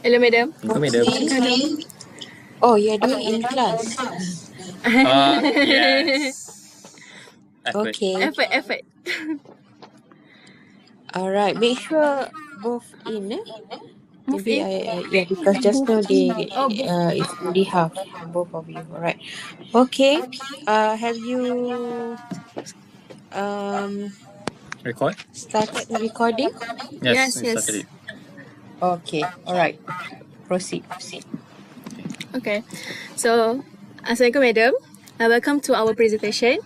Hello, madam. Hello, madam. Oh, you're doing in class. Yes. Effort. Okay. Effort. All right. Make sure both in. Move Maybe in. yeah, because just now they Oh, both. it's already half, both of you. All right. Okay. Have you Record? started the recording? Yes, Yes, we started yes. it. Okay. All right. Proceed. Okay. So, Assalamualaikum, madam. Welcome to our presentation.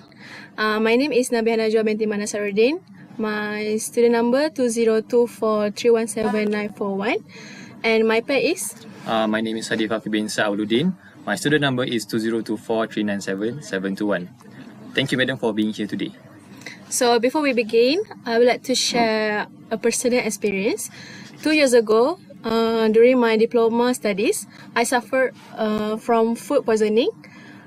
My name is Nabihah Najwa binti NASARUDIN. My student number 2024317941. And my pair is? My name is HADIF bin AWALUDIN. My student number is 2024397721. Thank you, madam, for being here today. So before we begin, I would like to share a personal experience. 2 years ago, during my diploma studies, I suffered from food poisoning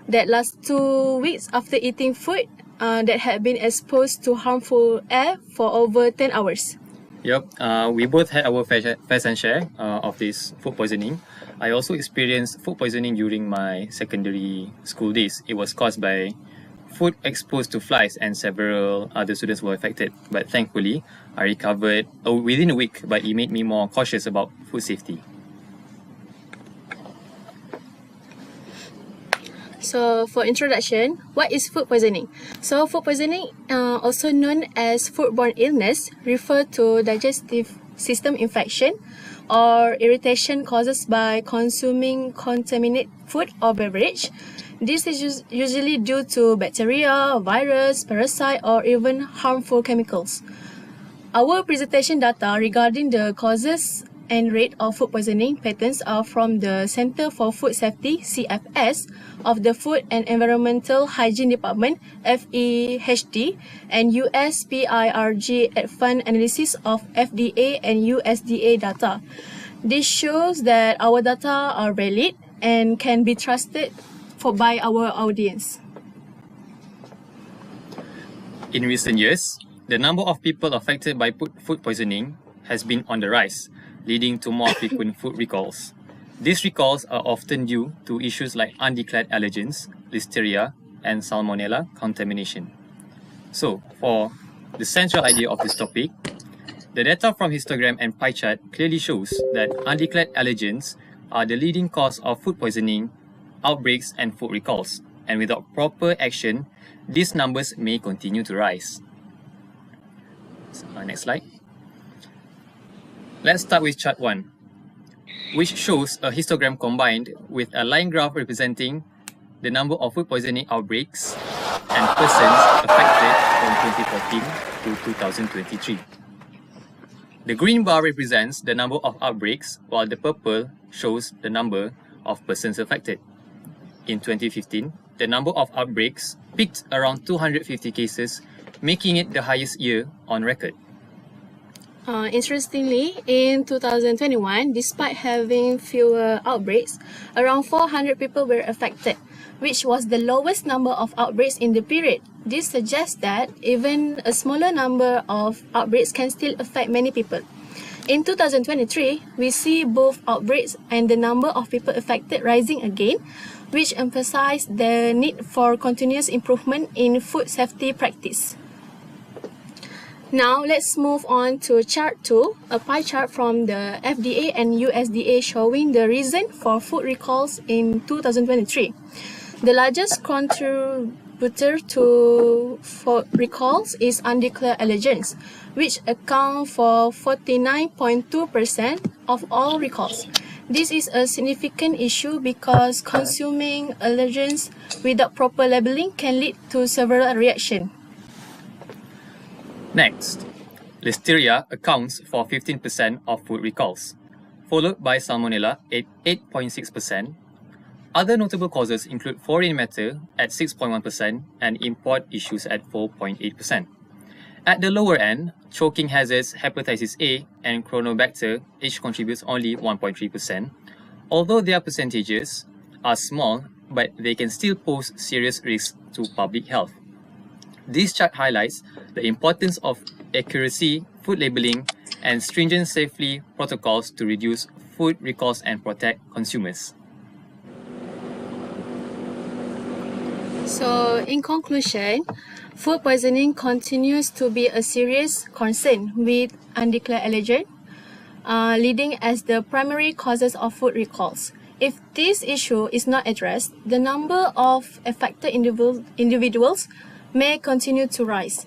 that lasts 2 weeks after eating food that had been exposed to harmful air for over 10 hours. Yep, we both had our fair and share of this food poisoning. I also experienced food poisoning during my secondary school days. It was caused by food exposed to flies, and several other students were affected. But thankfully, I recovered within a week, but it made me more cautious about food safety. So for introduction, what is food poisoning? So food poisoning, also known as foodborne illness, refer to digestive system infection or irritation caused by consuming contaminated food or beverage. This is usually due to bacteria, virus, parasite, or even harmful chemicals. Our presentation data regarding the causes and rate of food poisoning patterns are from the Center for Food Safety (CFS) of the Food and Environmental Hygiene Department (FEHD) and USPIRG Advanced Analysis of FDA and USDA data. This shows that our data are valid and can be trusted by our audience. In recent years, the number of people affected by food poisoning has been on the rise, leading to more frequent food recalls. These recalls are often due to issues like undeclared allergens, listeria, and salmonella contamination. So, for the central idea of this topic, the data from histogram and pie chart clearly shows that undeclared allergens are the leading cause of food poisoning, outbreaks, and food recalls. And without proper action, these numbers may continue to rise. Next slide. Let's start with chart 1, which shows a histogram combined with a line graph representing the number of food poisoning outbreaks and persons affected from 2014 to 2023. The green bar represents the number of outbreaks, while the purple shows the number of persons affected. In 2015, the number of outbreaks peaked around 250 cases, making it the highest year on record. Interestingly, in 2021, despite having fewer outbreaks, around 400 people were affected, which was the lowest number of outbreaks in the period. This suggests that even a smaller number of outbreaks can still affect many people. In 2023, we see both outbreaks and the number of people affected rising again, which emphasize the need for continuous improvement in food safety practice. Now, let's move on to chart 2, a pie chart from the FDA and USDA showing the reason for food recalls in 2023. The largest contributor to food recalls is undeclared allergens, which account for 49.2% of all recalls. This is a significant issue because consuming allergens without proper labeling can lead to several reactions. Next, listeria accounts for 15% of food recalls, followed by salmonella at 8.6%. Other notable causes include foreign matter at 6.1% and import issues at 4.8%. At the lower end, choking hazards, hepatitis A, and chronobacter each contributes only 1.3%. Although their percentages are small, but they can still pose serious risks to public health. This chart highlights the importance of accuracy, food labeling, and stringent safety protocols to reduce food recalls and protect consumers. So, in conclusion, food poisoning continues to be a serious concern with undeclared allergen, leading as the primary causes of food recalls. If this issue is not addressed, the number of affected individuals may continue to rise.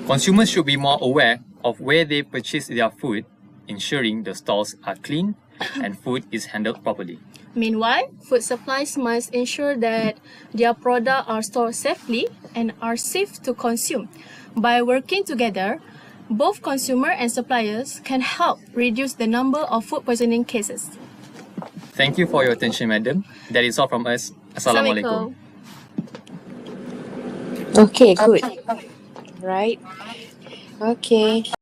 Consumers should be more aware of where they purchase their food, ensuring the stalls are clean and food is handled properly. Meanwhile, food suppliers must ensure that their products are stored safely and are safe to consume. By working together, both consumer and suppliers can help reduce the number of food poisoning cases. Thank you for your attention, madam. That is all from us. Assalamualaikum. Okay, good. Right. Okay.